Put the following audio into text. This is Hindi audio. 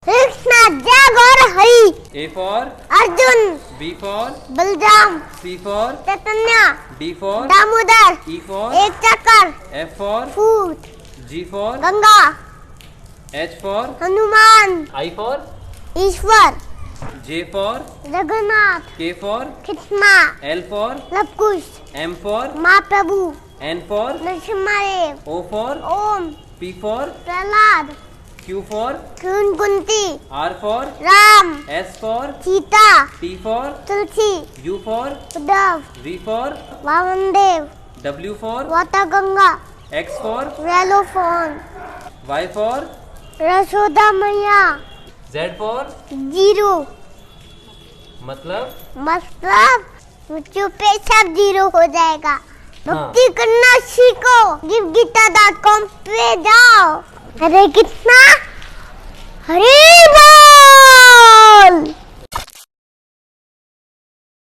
कृष्णा जग और Hari. A for Arjun. B for Balram. C for Chaitanya. D for Damodar. E for एक चक्कर। F for foot. G for Ganga. H for Hanuman. I for Ishwar. J for Jagannath. K for Krishna. L for Lavkush. M for Mahaprabhu. N for Narasimhadeva. O for Om. P for Prahlad. Q for Kunti. R for Ram. S for Sita. T for Tulsi. U for Uddhav. V for Vamandev. W for वाता Ganga. X for रेलोफोन। Y for Yashoda मैया। Z for zero. मतलब चुपे सब जीरो हो जाएगा। भक्ति करना सीखो। गिवगीता.com पे जाओ। हरे कृष्णा हरे